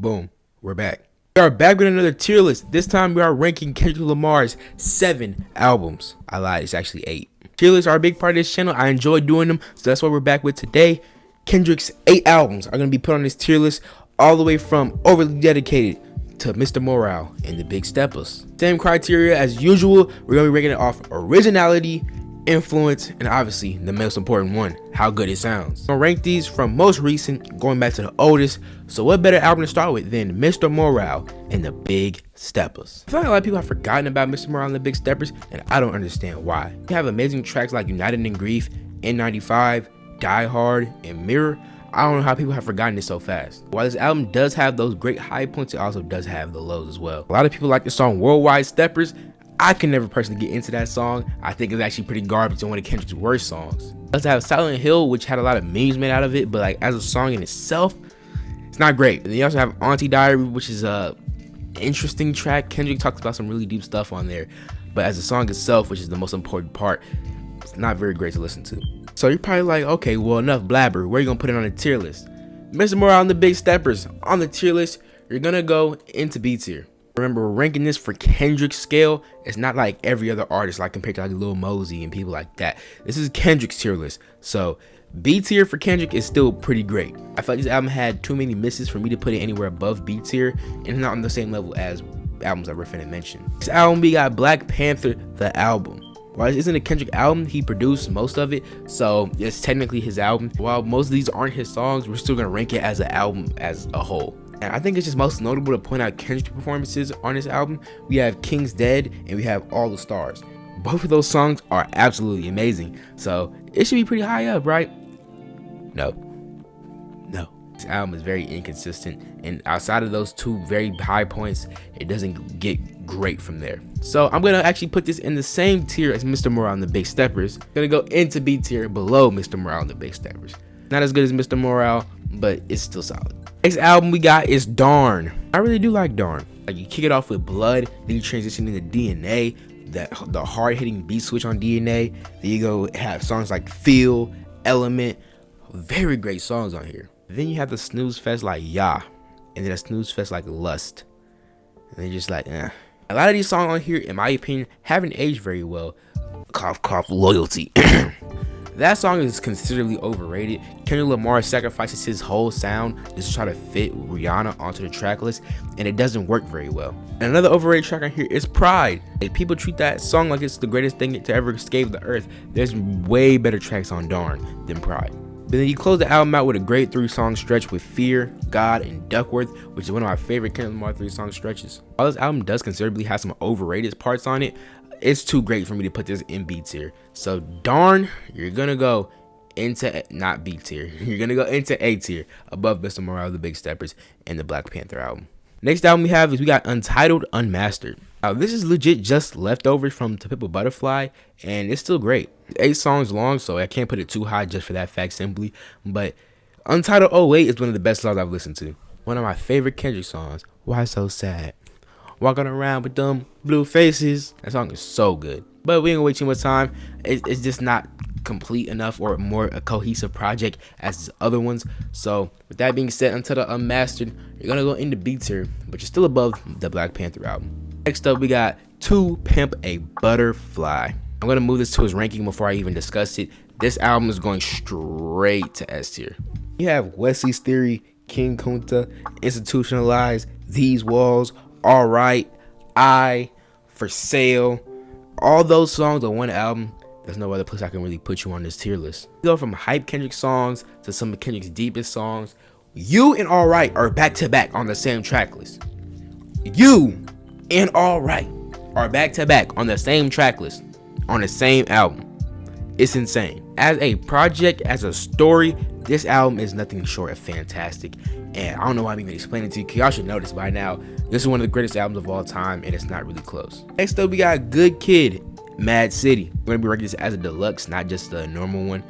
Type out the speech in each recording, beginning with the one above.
Boom, we're back. We are back with another tier list. This time we are ranking Kendrick Lamar's 7 albums. I lied, it's actually 8. Tier lists are a big part of this channel. I enjoy doing them, so that's what we're back with today. Kendrick's 8 albums are going to be put on this tier list, all the way from Overly Dedicated to Mr. M.A.A.D and the Big Steppers. Same criteria as usual. We're going to be ranking it off originality, influence, and obviously the most important one, how good it sounds. I'm gonna rank these from most recent going back to the oldest. So what better album to start with than Mr. M.A.A.D and the Big Steppers? I feel like a lot of people have forgotten about Mr. M.A.A.D and the Big Steppers, and I don't understand why. You have amazing tracks like United in Grief, N95, Die Hard, and Mirror. I don't know how people have forgotten it so fast. While this album does have those great high points, it also does have the lows as well. A lot of people like the song Worldwide Steppers. I can never personally get into that song. I think it's actually pretty garbage and one of Kendrick's worst songs. It does have Silent Hill, which had a lot of memes made out of it, but like as a song in itself, it's not great. And then you also have Auntie Diary, which is a interesting track. Kendrick talks about some really deep stuff on there, but as a song itself, which is the most important part, it's not very great to listen to. So you're probably like, okay, well, enough blabber. Where are you gonna put it on the tier list? Mr. M.A.A.D and the Big Steppers on the tier list. You're gonna go into B tier. Remember, we're ranking this for Kendrick's scale. It's not like every other artist, like compared to like Lil Mosey and people like that. This is Kendrick's tier list. So B tier for Kendrick is still pretty great. I feel like this album had too many misses for me to put it anywhere above B tier, and not on the same level as albums that we're finna mention. This album, we got Black Panther, the album. While this isn't a Kendrick album, he produced most of it, so it's technically his album. While most of these aren't his songs, we're still gonna rank it as an album as a whole. And I think it's just most notable to point out Kendrick's performances on this album. We have King's Dead and we have All the Stars. Both of those songs are absolutely amazing, so it should be pretty high up, right? No. This album is very inconsistent, and outside of those two very high points, it doesn't get great from there. So I'm gonna actually put this in the same tier as Mr. M.A.A.D and the Big Steppers. Gonna go into B tier below Mr. M.A.A.D and the Big Steppers. Not as good as Mr. M.A.A.D, but it's still solid. Next album we got is Darn. I really do like Darn. Like, you kick it off with Blood, then you transition into DNA, the hard-hitting beat switch on DNA. Then you go have songs like Feel, Element, very great songs on here. Then you have the snooze fest like Yeah, and then a snooze fest like Lust. And they're just like, eh. A lot of these songs on here, in my opinion, haven't aged very well. Cough, cough, loyalty. That song is considerably overrated. Kendrick Lamar sacrifices his whole sound just to try to fit Rihanna onto the track list, and it doesn't work very well. And another overrated track on here is Pride. Like, people treat that song like it's the greatest thing to ever escape the earth. There's way better tracks on Darn than Pride. But then you close the album out with a great 3-song stretch with Fear, God, and Duckworth, which is one of my favorite Kendrick Lamar 3-song stretches. While this album does considerably have some overrated parts on it, it's too great for me to put this in B tier. So Darn, you're gonna go into not B tier. You're gonna go into A tier above Mr. M.A.A.D, the Big Steppers, and the Black Panther album. Next album we have is we got Untitled Unmastered. Now this is legit just leftovers from To Pimp a Butterfly, and it's still great. 8 songs long, so I can't put it too high just for that fact simply. But Untitled 08 is one of the best songs I've listened to. One of my favorite Kendrick songs. Why So Sad? Walking around with them blue faces. That song is so good. But we ain't gonna wait too much time. It's just not complete enough or more a cohesive project as the other ones. So with that being said, Untitled Unmastered, you're gonna go into B tier, but you're still above the Black Panther album. Next up, we got To Pimp a Butterfly. I'm gonna move this to his ranking before I even discuss it. This album is going straight to S tier. You have Wesley's Theory, King Kunta, Institutionalized, These Walls, Alright, For Sale. All those songs on one album. There's no other place I can really put you on this tier list. You go from hype Kendrick songs to some of Kendrick's deepest songs. You and Alright are back to back on the same track list. You and Alright are back to back on the same track list on the same album. It's insane. As a project, as a story, this album is nothing short of fantastic. And I don't know why I'm even explaining it to you, because y'all should know this by now. This is one of the greatest albums of all time, and it's not really close. Next up, we got Good Kid, Mad City. We're gonna be ranking this as a deluxe, not just the normal one.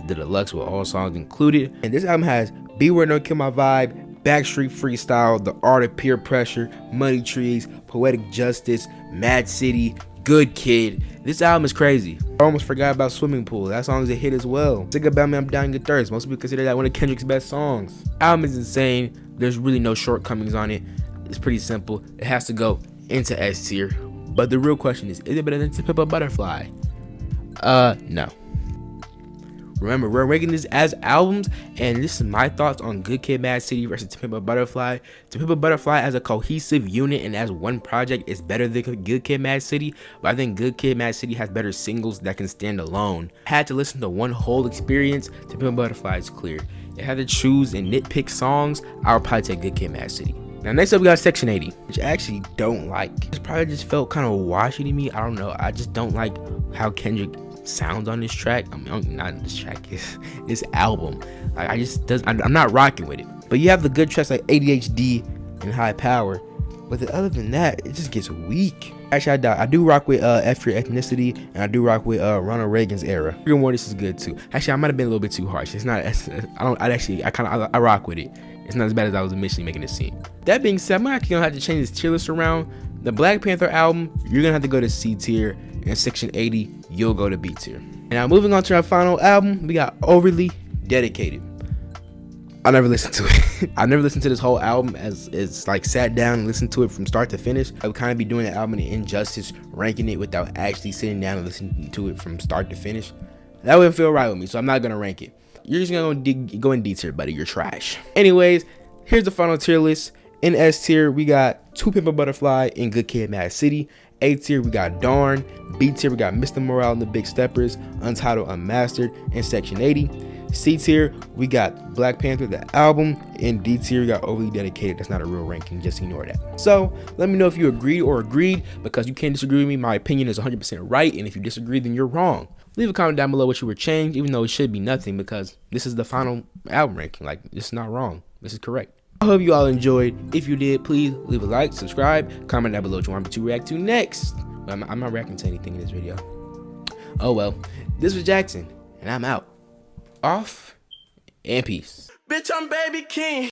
The deluxe with all songs included. And this album has Beware No Kill My Vibe, Backstreet Freestyle, The Art of Peer Pressure, Money Trees, Poetic Justice, Mad City, Good Kid. This album is crazy. I almost forgot about Swimming Pool. That song is a hit as well. Sick About Me, I'm Down Your Thirst. Most people consider that one of Kendrick's best songs. Album is insane. There's really no shortcomings on it. It's pretty simple. It has to go into S tier. But the real question is it better than To Pimp a Butterfly? No. Remember, we're ranking this as albums, and this is my thoughts on Good Kid, Mad City versus To Pimp a Butterfly. To Pimp a Butterfly as a cohesive unit and as one project is better than Good Kid, Mad City, but I think Good Kid, Mad City has better singles that can stand alone. Had to listen to one whole experience, To Pimp a Butterfly is clear. If I had to choose and nitpick songs, I would probably take Good Kid, Mad City. Now next up we got Section 80, which I actually don't like. It probably just felt kind of washy to me. I don't know. I just don't like how Kendrick sounds on this track. I mean, not this track, this album. I'm not rocking with it. But you have the good tracks like ADHD and High Power. But other than that, it just gets weak. Actually, I do rock with F Your Ethnicity, and I do rock with Ronald Reagan's Era. Rigor Mortis is good too. Actually, I might have been a little bit too harsh. It's not. I rock with it. It's not as bad as I was initially making it seem. That being said, I'm actually gonna have to change this tier list around. The Black Panther album, you're gonna have to go to C tier, and Section 80, you'll go to B tier. Now moving on to our final album, we got Overly Dedicated. I never listened to it. I never listened to this whole album as it's like sat down and listened to it from start to finish. I would kind of be doing the album an injustice, ranking it without actually sitting down and listening to it from start to finish. That wouldn't feel right with me, so I'm not gonna rank it. You're just gonna go in D tier, buddy. You're trash. Anyways, here's the final tier list. In S tier, we got To Pimp a Butterfly and Good Kid, Mad City. A tier, we got Darn. B tier, we got Mr. Morale and the Big Steppers, Untitled Unmastered, and Section 80. C tier, we got Black Panther, the album. And D tier, we got Overly Dedicated. That's not a real ranking, just ignore that. So let me know if you agreed or agreed, because you can't disagree with me. My opinion is 100% right, and if you disagree, then you're wrong. Leave a comment down below what you would change, even though it should be nothing, because this is the final album ranking. Like, this is not wrong. This is correct. I hope you all enjoyed. If you did, please leave a like, subscribe, comment down below what you want me to react to next. I'm not reacting to anything in this video. Oh well. This was Jackson, and I'm out. Off, and peace. Bitch, I'm Baby King.